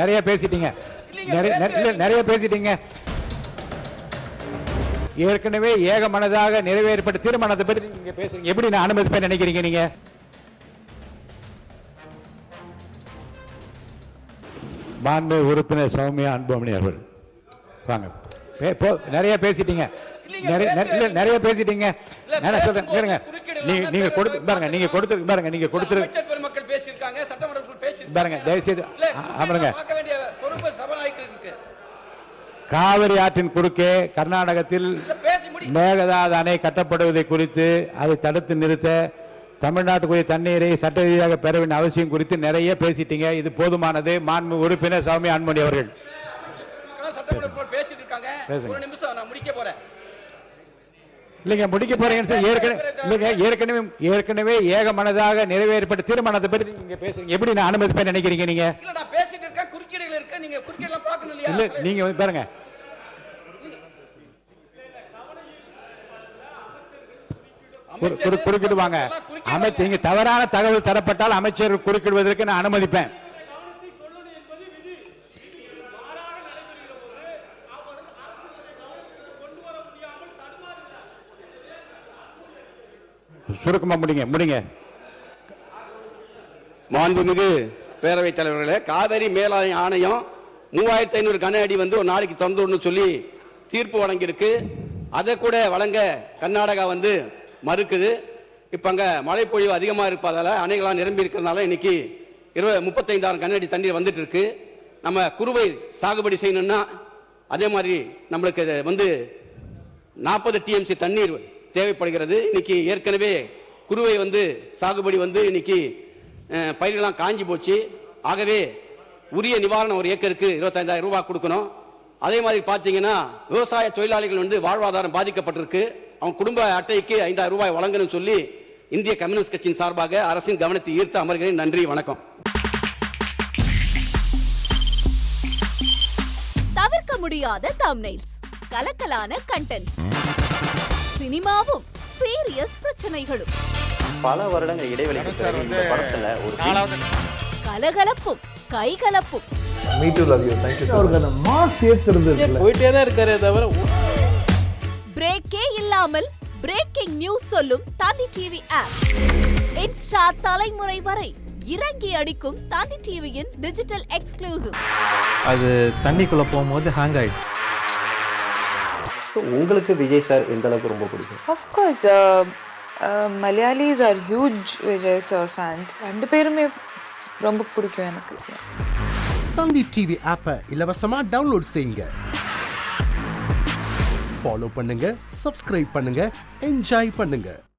நிறைய பேசிட்டீங்க. நிறைய பேசிட்டீங்க. ஏற்கனவே ஏக மனதாக நிறைவேறப்பட்ட தீர்மானத்தை பற்றி நீங்க பேசுறீங்க. எப்படி நான் அனுமதிப்பேன் நினைக்கிறீங்க நீங்க? மாண்பு உறுப்பினர் சௌமியா அன்புமணி அவர்கள் வாங்க. நிறைய பேசிட்டீங்க. நிறைய பேசிட்டீங்க. நான் சொல்றேன் கேளுங்க. நீங்க கொடுத்து பாருங்க. நீங்க கொடுத்து பாருங்க. நீங்க கொடுத்து மக்கள் பேசியிருக்காங்க. சட்டமன்றத்தில் பேசி பாருங்க. தயவு செய்து அமருங்க. பார்க்க வேண்டிய பொறுப்பு சபாநாயகருக்கு. காவிரி ஆற்றின் குறுக்கே கர்நாடகத்தில் மேகதாது அணை கட்டப்படுவதை குறித்து அதை தடுத்து நிறுத்த தமிழ்நாட்டுக்குரிய தண்ணீரை சட்ட ரீதியாக பெற வேண்டிய அவசியம் குறித்து நிறைய பேசிட்டீங்க. இது போதுமானது. மாண்பு உறுப்பினர் சௌமியா அன்புமணி அவர்கள் பேசிட்டு இருக்காங்க. ஒரு நிமிஷம் நான் முடிக்க போறேன். இல்லைங்க முடிக்க போறீங்க. ஏற்கனவே ஏக மனதாக நிறைவேறப்பட்ட தீர்மானத்தை பற்றி நீங்க பேசுறீங்க. எப்படி நான் அனுமதிப்பேன் நினைக்கிறீங்க நீங்க? இல்ல நான் பேசிட்டு இருக்கேன். குறுக்கீடுகள் இருக்கு. நீங்க குறுக்கீடுலாம் பார்க்கணும் இல்லையா? இல்ல நீங்க பாருங்க. குறுக்கிடுவாங்க. அமைச்சர் இங்க தவறான தகவல் தரப்பட்டால் அமைச்சர் குறுக்கிடுவதற்கு நான் அனுமதிப்பேன். சுருக்கமா முடிங்க. மாண்புமிகு பேரவைத் தலைவர்களே, காவிரி மேலாண்மை ஆணையம் 3500 கன அடி ஒரு நாளைக்கு திறந்து சொல்லி தீர்ப்பு வழங்கியிருக்கு. அதை கூட வழங்க கர்நாடகா மறுக்குது. இப்ப அங்க மழை பொழிவு அதிகமா இருப்பதால அணைகளாம் நிரம்பி இருக்கிறதுனால இன்னைக்கு 35,000 கன அடி தண்ணீர் வந்துட்டு இருக்கு. நம்ம குறுவை சாகுபடி செய்யணும்னா அதே மாதிரி நம்மளுக்கு 40 TMC தண்ணீர் தேவைப்படுகிறது. இன்னைக்கு ஏற்கனவே குறுவை சாகுபடி இன்னைக்கு பயிரெல்லாம் காஞ்சி போச்சு. ஆகவே உரிய நிவாரணம் ஒரு ஏக்கருக்கு 25,000 ரூபாய் கொடுக்கணும். அதே மாதிரி பார்த்தீங்கன்னா விவசாய தொழிலாளிகள் வாழ்வாதாரம் பாதிக்கப்பட்டிருக்கு. அவங்க குடும்ப அட்டைக்கு 5,000 ரூபாய் வழங்கணும் சொல்லி இந்திய கம்யூனிஸ்ட் கட்சியின் சார்பாக அரசின் கவனத்தை ஈர்த்து அமர்கிறேன். நன்றி, வணக்கம். தவிர்க்க முடியாத தம்ப்நெயில்ஸ், கலக்கலான கண்டென்ட்ஸ், சினிமாவும் சீரியஸ் பிரச்சனைகளும், பல வருடங்கள் இடைவெளிக்கு பிறகு இந்த படத்துல ஒரு கலகலப்பும் கைகலப்பும், போயிட்டே தான் இருக்காரே தவிர பிரேக்கே இல்லாமல் பிரேக்கிங் நியூஸ் சொல்லும் தந்தி டிவி ஆப். இன்ஸ்டா தலைமுறை வரை இறங்கி அடிக்கும் தந்தி டிவியின் டிஜிட்டல் எக்ஸ்க்ளூசிவ். அது தண்ணிக்குள்ள போகும்போது ஹேங் ஆயிடுச்சு. உங்களுக்கு விஜய் சார் எந்த அளவுக்கு ரொம்ப பிடிக்கும்? Of course, Malayalis are huge Vijay sir fans. ரெண்டு பேருமே ரொம்ப பிடிக்கும் எனக்கு. தந்தி டிவி ஆப்பை இலவசமா டவுன்லோட் செய்யுங்க. ஃபாலோ பண்ணுங்க, சப்ஸ்கிரைப் பண்ணுங்க, என்ஜாய் பண்ணுங்க.